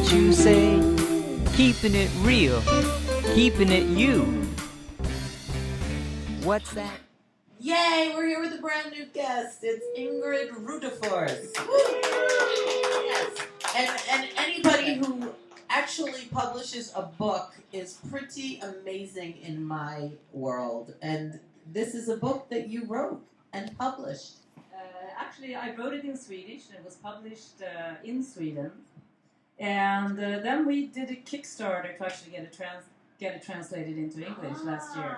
what you say. Keeping it real, keeping it you. What's that? Yay, we're here with a brand new guest. It's Ingrid Rudefors. Yes. And anybody who actually publishes a book is pretty amazing in my world. And this is a book that you wrote and published. Actually, I wrote it in Swedish, and it was published in Sweden. And then we did a Kickstarter to actually get it translated into English last year.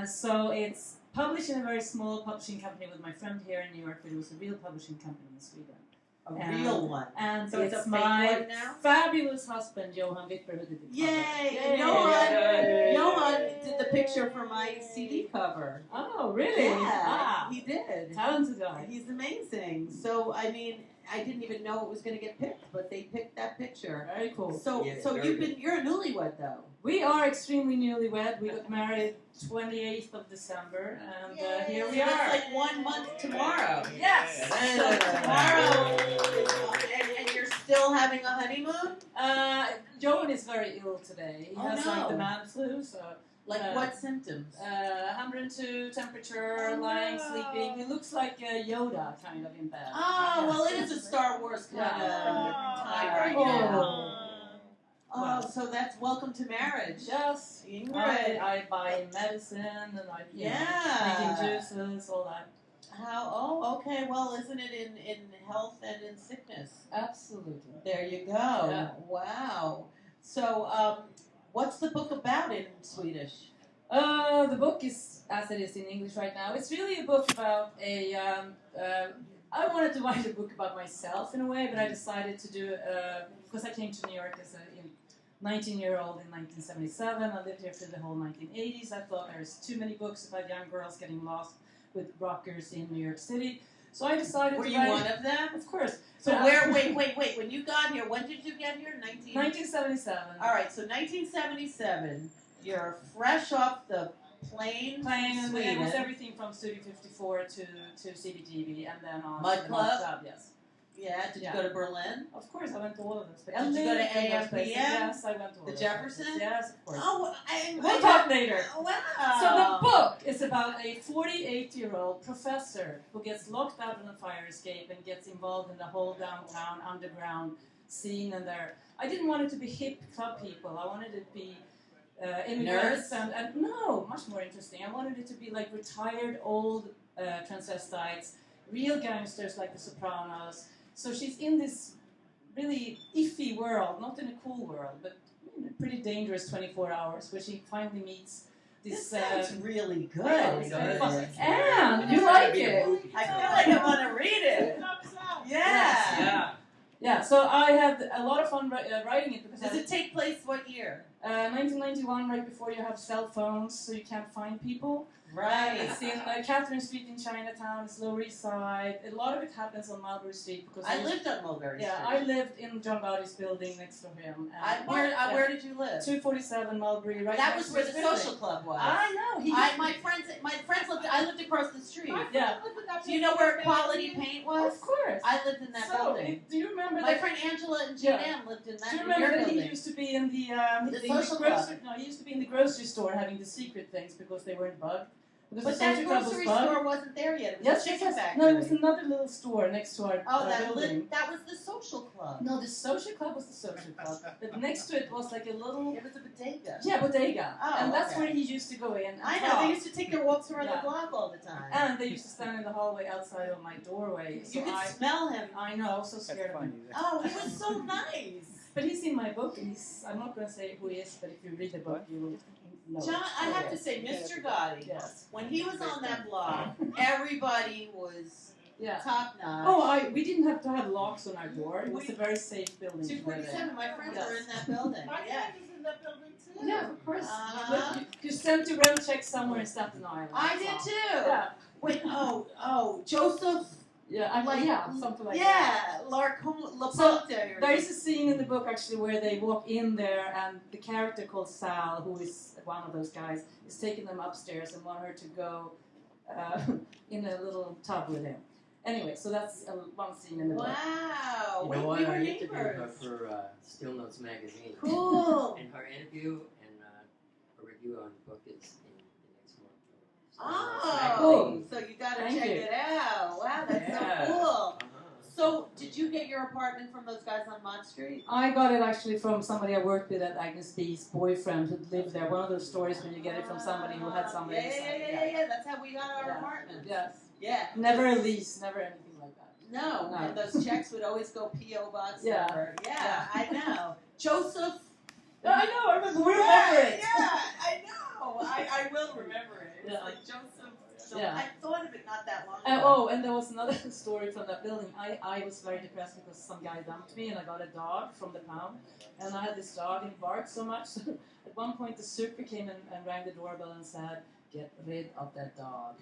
So it's published in a very small publishing company with my friend here in New York, but it was a real publishing company in Sweden. Real one. And so it's my one now? Fabulous husband, Johan Wittberg, who did the cover. Yay! Johan did the picture for my CD cover. Oh, really? Yeah, he did. Talented guy. He's amazing. So, I mean, I didn't even know it was going to get picked, but they picked that picture. Very cool. So you're a newlywed though. We are extremely newlywed. We got married 28th of December, and here we are. It's like 1 month tomorrow. Yes. So tomorrow, and you're still having a honeymoon? Johan is very ill today. He has like the man flu, so. Like what symptoms? 102 temperature, lying, sleeping. He looks like Yoda kind of in bed. Oh, well, it is a Star Wars kind of time right now. Oh, so that's welcome to marriage. Yes, Ingrid. I buy medicine and making juices, all that. Oh, okay. Well, isn't it in health and in sickness? Absolutely. There you go. Yeah. Wow. So, what's the book about in Swedish? The book is, as it is in English right now, it's really a book about I wanted to write a book about myself in a way, but I decided to do because I came to New York as a 19-year-old in 1977. I lived here through the whole 1980s. I thought there's too many books about young girls getting lost with rockers in New York City. So I decided Were to you write... one of them? Of course. So wait. When you got here, when did you get here? 1977. All right, so 1977, you're fresh off the plane from Sweden. And it was everything from Studio 54 to CBGB and then on Mud to Club? Yes. Yeah, did you go to Berlin? Of course, I went to all of those places. Did you go to AMPM? Yes, I went to all the those Jefferson? places. Yes, of course. Oh, we'll talk later. Wow. So the book is about a 48-year-old professor who gets locked out in a fire escape and gets involved in the whole downtown underground scene. And I didn't want it to be hip club people. I wanted it to be immigrants and no, much more interesting. I wanted it to be like retired old transvestites, real gangsters like the Sopranos. So she's in this really iffy world, not in a cool world, but pretty dangerous 24 hours, where she finally meets this... sounds really good. And you like it. I feel like I want to read it. Yeah. So I had a lot of fun writing it. Because Does it take place what year? 1991, right before you have cell phones, so you can't find people. Right. It's in Catherine Street in Chinatown. It's Lower East Side. A lot of it happens on Mulberry Street because I lived on Mulberry Street. Yeah, I lived in John Bowdy's building next to him. Where did you live? 247 Mulberry. Right. That was where the social club was. I know. My friends lived. I lived across the street. Yeah. Do you know where Quality Paint was? Of course. I lived in that building. Do you remember? My friend Angela and Jean Ann lived in that. Do you remember that building? he used to be in the social club? No, he used to be in the grocery store having the secret things because they weren't bugged. But that grocery store wasn't there yet. It was a chicken factory. No, it was another little store next to our building. That was the social club. No, the social club was the social club. But next to it was like a little... It was a bodega. Yeah, bodega. Oh, and that's where he used to go in. I know. They used to take their walks around the block all the time. And they used to stand in the hallway outside of my doorway. You could smell him. I know, I was so scared of him. Oh, he was so nice. But he's in my book, and I'm not going to say who he is, but if you read the book, you will know. John, I have to say, Mr. Gotti, when he was on that block, everybody was top notch. Oh, we didn't have to have locks on our door. It was a very safe building. 247, my friends were in that building. My friend is in that building too. Yeah, of course. You sent to rent check somewhere in Staten Island. I did too. Yeah. Wait, Joseph. Yeah, something like that. Yeah, Laporte. There is a scene in the book actually where they walk in there and the character called Sal, who is one of those guys, is taking them upstairs and want her to go in a little tub with him. Anyway, so that's one scene in the book. Wow. You we, know we what? were I interviewed her neighbors. for Still Notes magazine. Cool. And her interview and a review on the book is in the next month. Oh, so you got to Thank check you. it out. Wow, that's Yeah. so cool. Uh-huh. So, did you get your apartment from those guys on Mott Street? I got it actually from somebody I worked with at Agnes B's boyfriend who lived there. One of those stories when you get it from somebody who had somebody. Yeah. That's how we got our Yeah. apartment. Yes. Yeah. Never a lease, never anything like that. No, No. and those checks would always go P.O. Box Yeah. number. Yeah, Yeah. I know. Joseph. I know, I remember. We remember it. Yeah, I know. I will remember it. It's Yeah. like Joseph. So Yeah. I thought of it not that long ago. Oh, and there was another story from that building. I was very depressed because some guy dumped me and I got a dog from the pound. And I had this dog and he barked so much. So at one point the super came and rang the doorbell and said, "Get rid of that dog."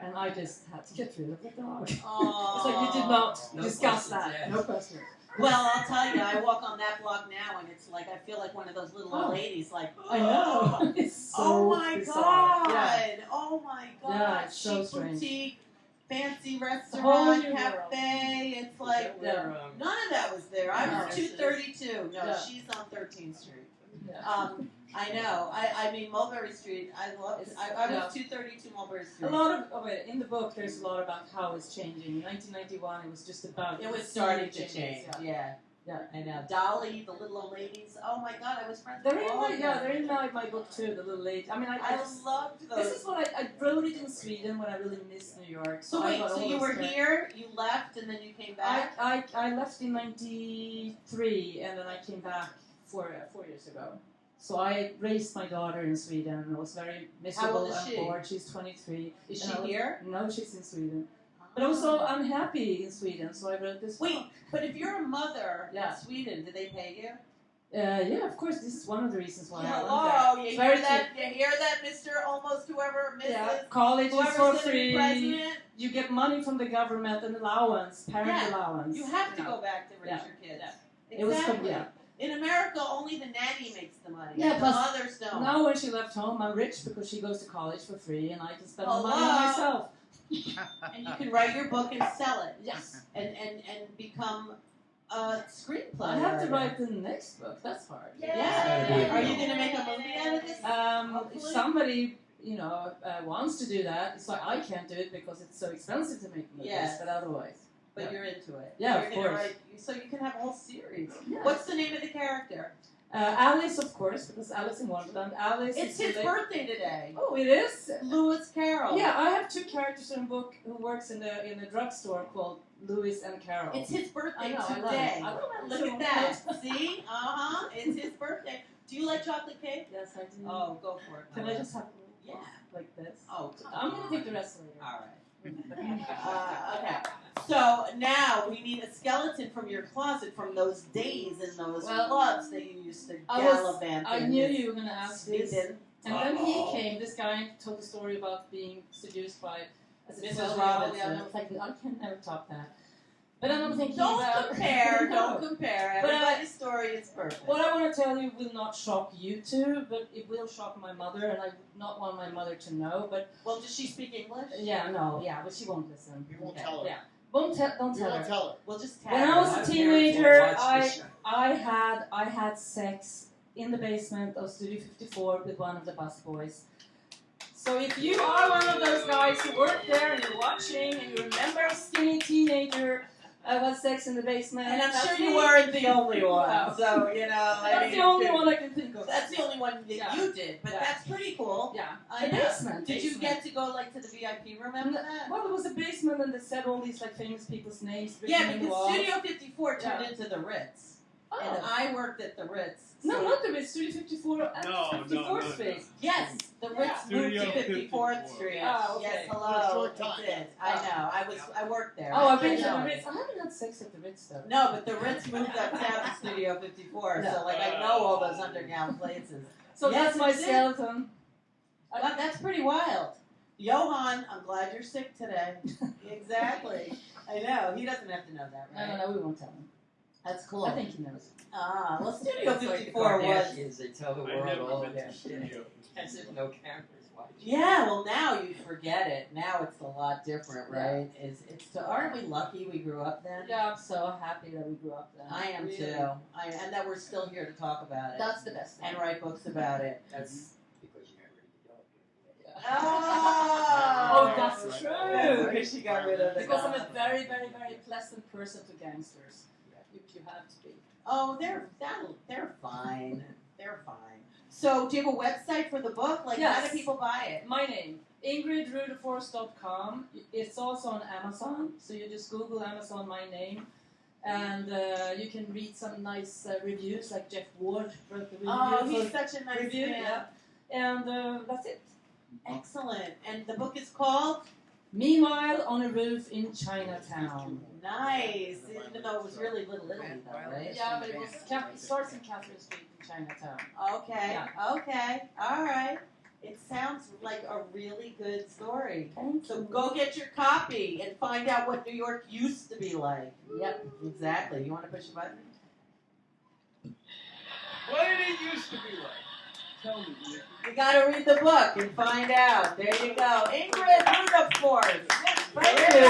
And I just had to get rid of the dog. Oh. It's like you did not No discuss questions that. asked. No question. Well, I'll tell you, I walk on that block now, and it's like I feel like one of those little old Oh. ladies, like I know. It's so oh my bizarre. god! Yeah. Oh my god! Yeah, it's so Chic strange. boutique, fancy whole restaurant, new world. cafe. It's like Where, none of that was there. I No. was 232. No, Yeah. she's on 13th Street. Yeah. I know. I mean Mulberry Street. I love it. I was 232 Mulberry Street. A lot of in the book there's a lot about how it's changing. In 1991 it was just about It was starting to changes, change. Yeah. Yeah. I know. Dolly, the little old ladies. Oh my god, I was friends They're with in all my of them. they're in my book too. The little lady. I mean I I just, loved those. this is what I wrote it in Sweden when I really missed New York. So I wait, got so all you those were characters. here, you left, and then you came back? I left in '93 and then I came back 4 years ago. So I raised my daughter in Sweden and I was very miserable old is and she? bored. She's 23. Is And she I was- here? No, she's in Sweden. But also, I'm happy in Sweden, so I wrote this Wait, book. but if you're a mother Yeah. in Sweden, do they pay you? Yeah, of course, this is one of the reasons why I went Hello, there. you It's hear very that? You hear that, Mr. Almost whoever, Mrs. Yeah, college is Whoever's for gonna be free. president? You get money from the government, an allowance, parent Yeah, allowance. You have to know. go back to raise Yeah. your kids. Yeah. It was Exactly. yeah. In America, only the nanny makes the money. Yeah, the plus- mothers don't. Now when she left home, I'm rich because she goes to college for free, and I can spend my money Hello? on myself. And you can write your book and sell it. Yes. And become a screenplay. I have to writer. write the next book. That's hard. Yeah. Are you going to make a movie out of this? If Hopefully. somebody wants to do that, it's like I can't do it because it's so expensive to make movies. Yes. But otherwise, But Yeah. you're into it. Yeah, you're of gonna course. Write, so you can have a whole series. yeah. What's the name of the character? Alice, of course, because Alice in Wonderland. Alice. It's is his the- birthday today. Oh, it is. Lewis Carroll. Yeah, I have two characters in the book who works in the drugstore called Lewis and Carol. It's his birthday I know, I love today. it. I love it Look too. at that. See? Uh-huh. It's his birthday. Do you like chocolate cake? Yes, I do. Oh, go for it. Can I just have Yeah. like this? Oh, I'm gonna take the rest later. All right. Okay. So now we need a skeleton from your closet from those days in those Well, clubs that you used to I was- gallivant I in. knew you were gonna ask this. Sweden. And then he came, this guy told a story about being seduced by as a Mrs. 12-year-old, Robinson. and I was like, I can never top that. But then I'm thinking Don't about... compare. No. Don't compare. But, Everybody's story is perfect. What I want to tell you will not shock you two, but it will shock my mother, and I would not want my mother to know, but... Well, does she speak English? but she won't listen. You won't Okay, tell her. Yeah. Don't You tell won't her. tell her. We'll just tag When I her. was a My teenager, parents will watch this. I had sex in the basement of Studio 54 with one of the busboys. So if you are one of those guys who work there and you're watching and you remember a skinny teenager who had sex in the basement, And I'm that's sure you me. weren't the only one. No. So, I That's mean, the only one I can think of. That's the only one that Yeah. you did, but Yeah. that's pretty cool. Yeah. I The know. basement. Did you basement. get to go to the VIP room after that? Well, there was a basement and they said all these famous people's names written Yeah, in the because walls. Studio 54 turned Yeah. into the Ritz, Oh. and I worked at the Ritz. No, so- not the Ritz, Studio 54 at No, 54th no. Street. Yes, the Ritz moved to Studio 54th 54. Street. Oh, okay. Yes, For a hello. short time. It did. I know. I worked there. Oh, I've been I to the know. Ritz. I haven't had sex at the Ritz though. No, but the Ritz moved uptown to Studio 54, so I know all those underground places. So Yes, that's my it's it. skeleton. Well, that's pretty wild. Johan, I'm glad you're sick today. Exactly. I know. He doesn't have to know that, right? No, we won't tell him. That's cool. I think he knows. Well, Studio It's like the 54 was. Kardashians, they tell the I've world never all been of to that shit. studio. As if no cameras watch. Yeah, well now you forget it. Now it's a lot different, right? Aren't we lucky we grew up then? Yeah, I'm so happy that we grew up then. I am Really. too. And that we're still here to talk about it. That's the best thing. And write books about it. That's because you got rid of the dog. Oh, that's true. Because she got rid of the Because I'm a dog. very, very, very pleasant person to gangsters. You have to be. Oh, they're fine. They're fine. So, do you have a website for the book? Like, how Yes. do people buy it? My name, IngridRudefors.com. It's also on Amazon, so you just Google Amazon my name, and you can read some nice reviews, like Jeff Ward wrote the review. Oh, he's such a nice review, man. yeah. And that's it. Excellent. And the book is called? Meanwhile, on a roof in Chinatown. Nice. Even though it was really Little Italy, though, right? Yeah, but it starts in Catherine Street in Chinatown. Okay. Yeah. Okay. All right. It sounds like a really good story. So go get your copy and find out what New York used to be like. Yep, exactly. You want to push a button? What did it used to be like? Tell me. You got to read the book and find out. There you go. Ingrid Rudefors. Thank Yeah. you.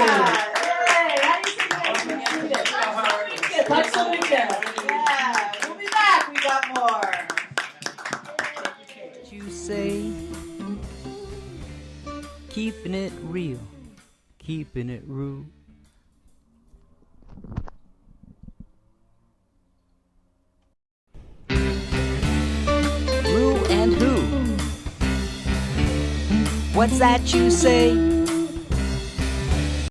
Yay. How do you think you read it? Tack så mycket. Yeah. We'll be back. We got more. What you say? Keeping it real, keeping it rude. Rue and who? What's that you say?